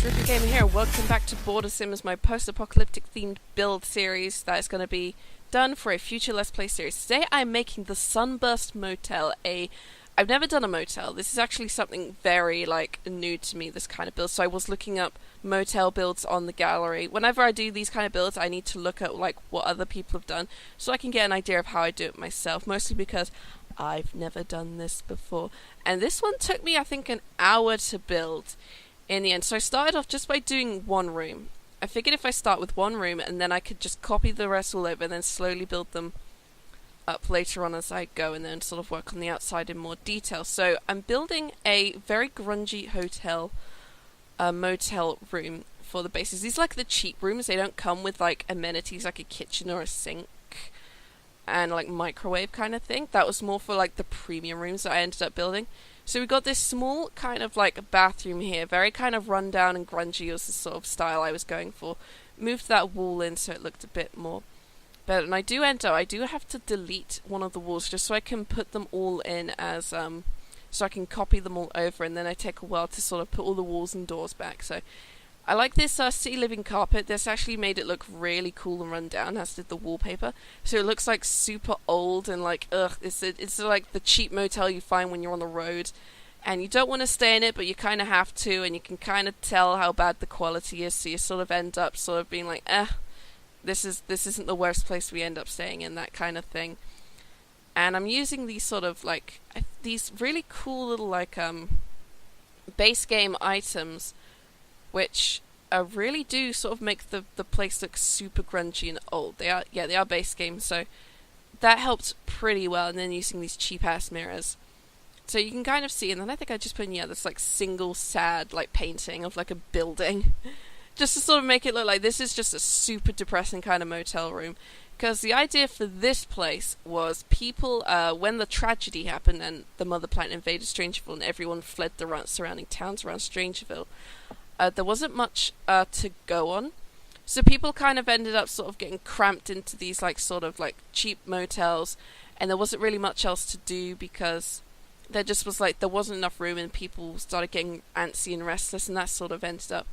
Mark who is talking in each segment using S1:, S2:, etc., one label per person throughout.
S1: Ruby Gamer here. Welcome back to Bordersims, my post-apocalyptic themed build series that is going to be done for a future Let's Play series. Today I'm making the Sunburst Motel. I've never done a motel. This is actually something very new to me, this kind of build. So I was looking up motel builds on the gallery. Whenever I do these kind of builds, I need to look at what other people have done so I can get an idea of how I do it myself, mostly because I've never done this before. And this one took me, I think, an hour to build in the end. So I started off just by doing one room. I figured if I start with one room and then I could just copy the rest all over and then slowly build them up later on as I go and then sort of work on the outside in more detail. So I'm building a very grungy motel room for the bases. These are like the cheap rooms. They don't come with amenities like a kitchen or a sink and microwave kind of thing. That was more for the premium rooms that I ended up building. So we got this small kind of bathroom here, very kind of run down and grungy was the sort of style I was going for. Moved that wall in so it looked a bit more better. And I do have to delete one of the walls just so I can put them all in as so I can copy them all over, and then I take a while to sort of put all the walls and doors back. So I like this city living carpet. This actually made it look really cool and run down, as did the wallpaper. So it looks super old and it's like the cheap motel you find when you're on the road and you don't want to stay in it, but you kind of have to, and you can kind of tell how bad the quality is, so you sort of end up sort of being this isn't the worst place we end up staying in, that kind of thing. And I'm using these sort of these really cool little base game items, which really do sort of make the place look super grungy and old. They are base game, so that helped pretty well. And then using these cheap ass mirrors, so you can kind of see. And then I think I just put in this single sad painting of a building, just to sort of make it look like this is just a super depressing kind of motel room. Because the idea for this place was people, when the tragedy happened and the mother plant invaded Strangerville and everyone fled the surrounding towns around Strangerville, there wasn't much to go on. So people kind of ended up sort of getting cramped into these cheap motels, and there wasn't really much else to do because there just was there wasn't enough room, and people started getting antsy and restless, and that sort of ended up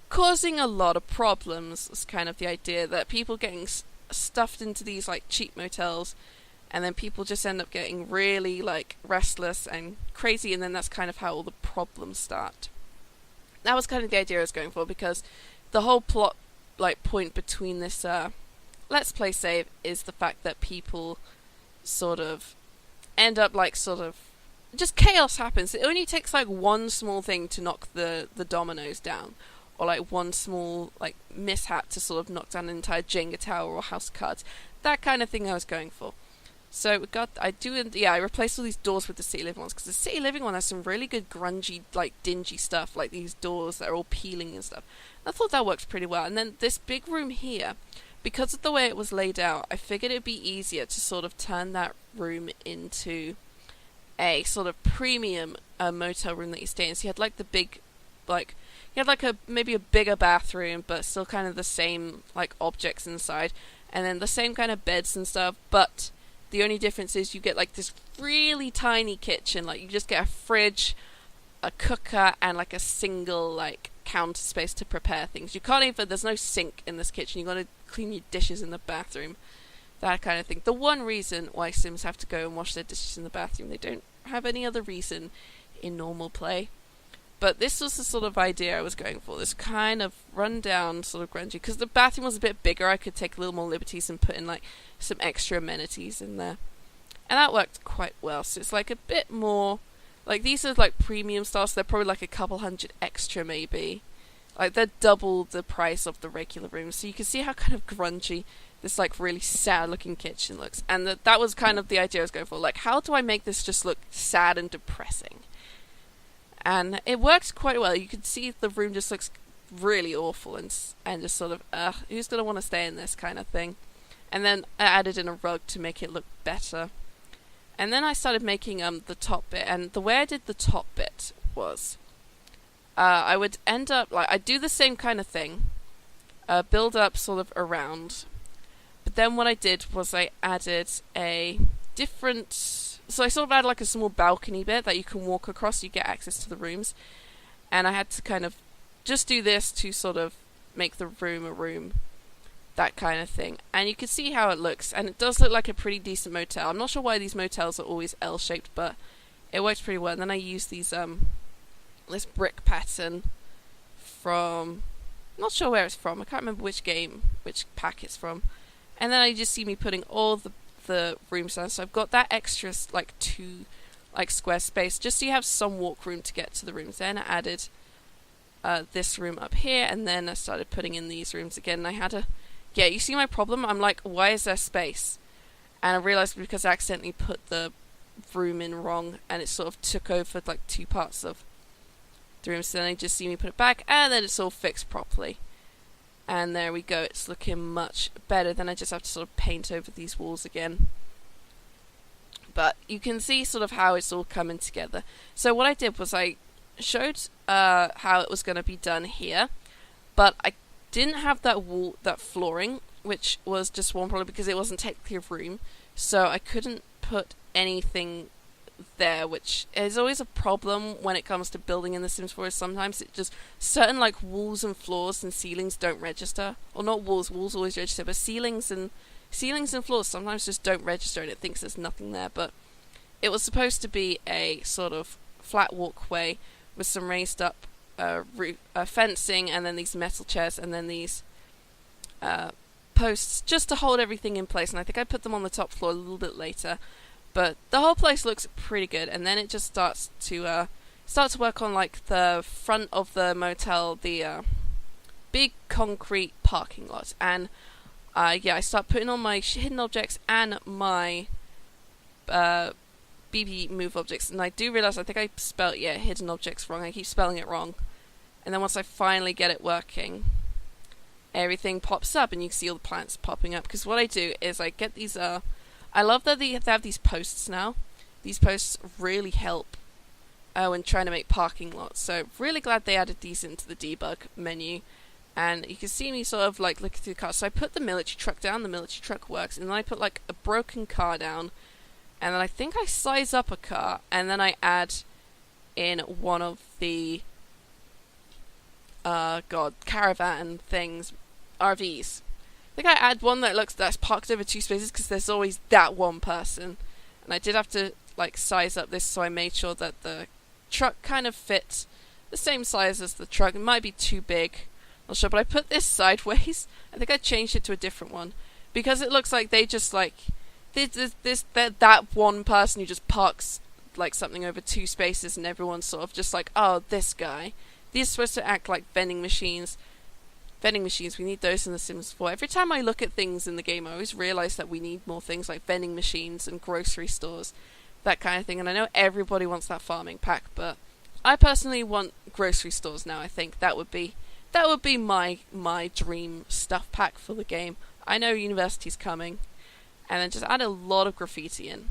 S1: causing a lot of problems. It's kind of the idea that people getting stuffed into these cheap motels, and then people just end up getting really restless and crazy, and then that's kind of how all the problems start. That was kind of the idea I was going for, because the whole plot point between this Let's Play save is the fact that people sort of end up just chaos happens. It only takes one small thing to knock the dominoes down, or one small mishap to sort of knock down an entire Jenga tower or house of cards. That kind of thing I was going for. So I replaced all these doors with the city living ones, because the city living one has some really good grungy, dingy stuff, like these doors that are all peeling and stuff. And I thought that worked pretty well. And then this big room here, because of the way it was laid out, I figured it'd be easier to sort of turn that room into a sort of premium motel room that you stay in. So you had the big, you had maybe a bigger bathroom, but still kind of the same objects inside, and then the same kind of beds and stuff, but the only difference is you get this really tiny kitchen. You just get a fridge, a cooker, and a single counter space to prepare things. You can't even, there's no sink in this kitchen. You gotta clean your dishes in the bathroom, that kind of thing. The one reason why Sims have to go and wash their dishes in the bathroom, they don't have any other reason in normal play. But this was the sort of idea I was going for, this kind of run-down, sort of grungy. Because the bathroom was a bit bigger, I could take a little more liberties and put in, some extra amenities in there. And that worked quite well. So it's, a bit more... these are, premium style, so they're probably, a couple hundred extra, maybe. They're double the price of the regular room. So you can see how kind of grungy this, really sad-looking kitchen looks. And that was kind of the idea I was going for. How do I make this just look sad and depressing? And it works quite well. You can see the room just looks really awful and just sort of, who's going to want to stay in this kind of thing? And then I added in a rug to make it look better. And then I started making the top bit. And the way I did the top bit was, I would end up, I'd do the same kind of thing, build up sort of around. But then what I did was I added a different... So I sort of had a small balcony bit that you can walk across, you get access to the rooms. And I had to kind of just do this to sort of make the room a room, that kind of thing. And you can see how it looks, and it does look like a pretty decent motel. I'm not sure why these motels are always L-shaped, but it works pretty well. And then I use these this brick pattern from, I'm not sure where it's from, I can't remember which game, which pack it's from. And then you just see me putting all the rooms down, so I've got that extra like 2 like square space just so you have some walk room to get to the rooms. Then I added this room up here, and then I started putting in these rooms again, and I had a, yeah, you see my problem? I'm like, why is there space? And I realised because I accidentally put the room in wrong, and it sort of took over like 2 parts of the room. So then you just see me put it back, and then it's all fixed properly. And there we go, it's looking much better. Then I just have to sort of paint over these walls again. But you can see sort of how it's all coming together. So what I did was I showed how it was going to be done here, but I didn't have that flooring, which was just one problem because it wasn't technically a room, so I couldn't put anything there, which is always a problem when it comes to building in The Sims 4. Sometimes it just, certain like walls and floors and ceilings don't register, or not walls always register, but ceilings and floors sometimes just don't register, and it thinks there's nothing there. But it was supposed to be a sort of flat walkway with some raised up fencing, and then these metal chairs, and then these posts just to hold everything in place. And I think I put them on the top floor a little bit later. But the whole place looks pretty good, and then it just starts to work on like the front of the motel, the big concrete parking lot. And I start putting on my hidden objects and my BB move objects, and I do realise I think I spelled hidden objects wrong. I keep spelling it wrong, and then once I finally get it working, everything pops up, and you can see all the plants popping up. Because what I do is I get these I love that they have these posts now. These posts really help when trying to make parking lots. So really glad they added these into the debug menu. And you can see me sort of like looking through the car. So I put the military truck down. The military truck works. And then I put like a broken car down. And then I think I size up a car. And then I add in one of the caravan things, RVs. I think I add one that's parked over 2 spaces because there's always that one person. And I did have to like size up this, so I made sure that the truck kind of fits the same size as the truck. It might be too big, not sure, but I put this sideways. I think I changed it to a different one because it looks like they just like that one person who just parks like something over 2 spaces, and everyone's sort of just like, oh, this guy. These are supposed to act like vending machines. We need those in The Sims 4. Every time I look at things in the game, I always realise that we need more things like vending machines and grocery stores, that kind of thing. And I know everybody wants that farming pack, but I personally want grocery stores now. I think that would be my dream stuff pack for the game. I know university's coming, and then just add a lot of graffiti in.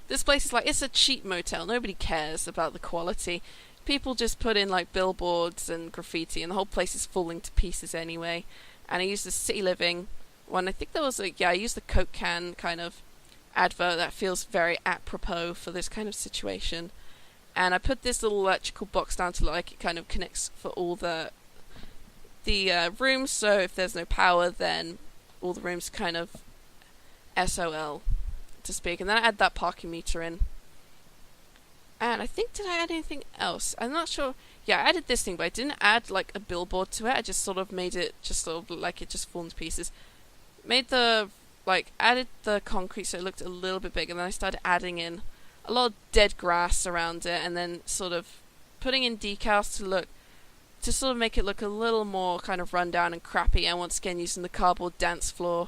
S1: This place is like, it's a cheap motel. Nobody cares about the quality. People just put in like billboards and graffiti, and the whole place is falling to pieces anyway. And I used the City Living one. I think there was I used the Coke can kind of advert that feels very apropos for this kind of situation. And I put this little electrical box down to like it kind of connects for all the rooms. So if there's no power, then all the rooms kind of SOL, to speak. And then I add that parking meter in. And I think, did I add anything else? I'm not sure. Yeah, I added this thing, but I didn't add like a billboard to it. I just sort of made it just sort of like it just fallen to pieces. Added the concrete so it looked a little bit big, and then I started adding in a lot of dead grass around it, and then sort of putting in decals to sort of make it look a little more kind of run down and crappy, and once again using the cardboard dance floor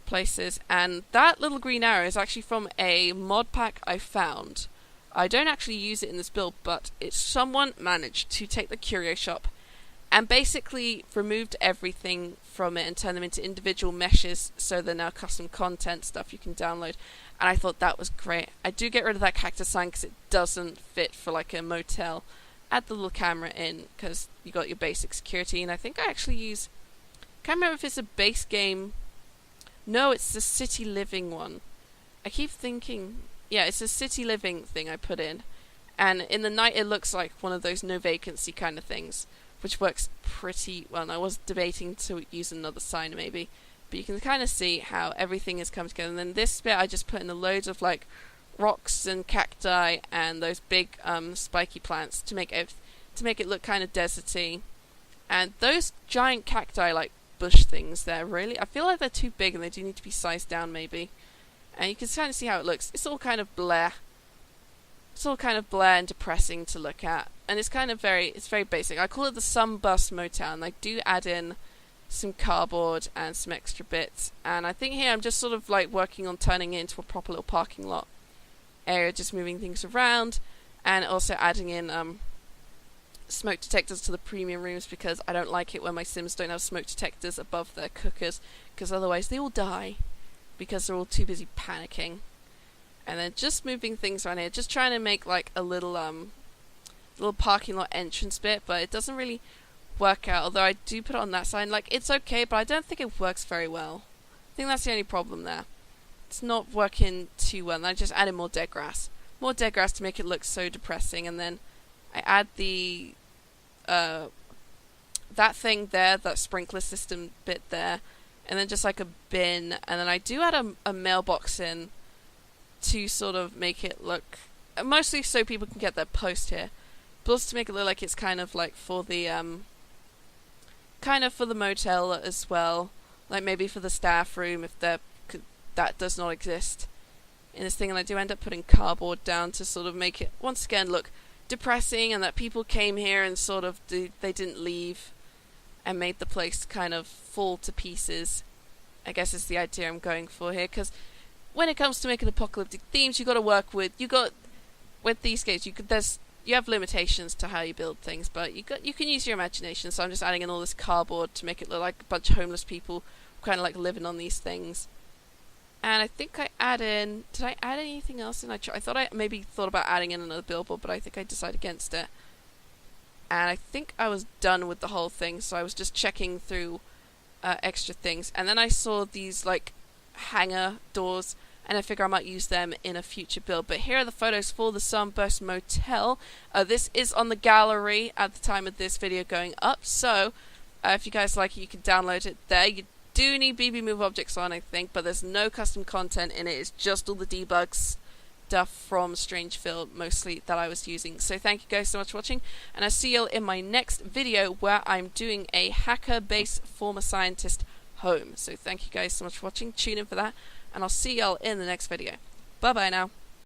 S1: places. And that little green arrow is actually from a mod pack I found. I don't actually use it in this build, but someone managed to take the curio shop and basically removed everything from it and turned them into individual meshes, so they're now custom content stuff you can download. And I thought that was great. I do get rid of that cactus sign because it doesn't fit for like a motel. Add the little camera in because you got your basic security, and I think I actually use, can't remember if it's a base game. No, it's the City Living one. I keep thinking, yeah, it's a City Living thing I put in. And in the night it looks like one of those no vacancy kind of things, which works pretty well. And I was debating to use another sign maybe, but you can kind of see how everything has come together. And then this bit I just put in a load of like rocks and cacti and those big spiky plants to make it look kind of deserty. And those giant cacti, like bush things there, really, I feel like they're too big and they do need to be sized down maybe. And you can kind of see how it looks. It's all kind of bleh. It's all kind of bleh and depressing to look at. And it's kind of very basic. I call it the Sunburst Motel, and I do add in some cardboard and some extra bits. And I think here I'm just sort of like working on turning it into a proper little parking lot area, just moving things around, and also adding in smoke detectors to the premium rooms, because I don't like it when my Sims don't have smoke detectors above their cookers, because otherwise they all die because they're all too busy panicking. And then just moving things around here, just trying to make like a little parking lot entrance bit, but it doesn't really work out, although I do put it on that side. Like, it's okay, but I don't think it works very well. I think that's the only problem there. It's not working too well, and I just added more dead grass. More dead grass to make it look so depressing, and then I add the that thing there, that sprinkler system bit there, and then just like a bin, and then I do add a mailbox in to sort of make it look, mostly so people can get their post here, but also to make it look like it's kind of like for the motel as well, like maybe for the staff room if that does not exist in this thing. And I do end up putting cardboard down to sort of make it once again look depressing, and that people came here and sort of they didn't leave and made the place kind of fall to pieces, I guess is the idea I'm going for here. Because when it comes to making apocalyptic themes, you got to work with these games. You have limitations to how you build things, but you can use your imagination. So I'm just adding in all this cardboard to make it look like a bunch of homeless people kind of like living on these things. And I think I add in... Did I add anything else in? I thought I maybe thought about adding in another billboard, but I think I decided against it. And I think I was done with the whole thing, so I was just checking through extra things. And then I saw these, like, hanger doors, and I figure I might use them in a future build. But here are the photos for the Sunburst Motel. This is on the gallery at the time of this video going up, so if you guys like it, you can download it there. You do need BB Move objects on, I think, but there's no custom content in it. It's just all the debug stuff from Strangefield, mostly, that I was using. So thank you guys so much for watching, and I'll see you all in my next video where I'm doing a hacker-based former scientist home. So thank you guys so much for watching. Tune in for that, and I'll see y'all in the next video. Bye bye now.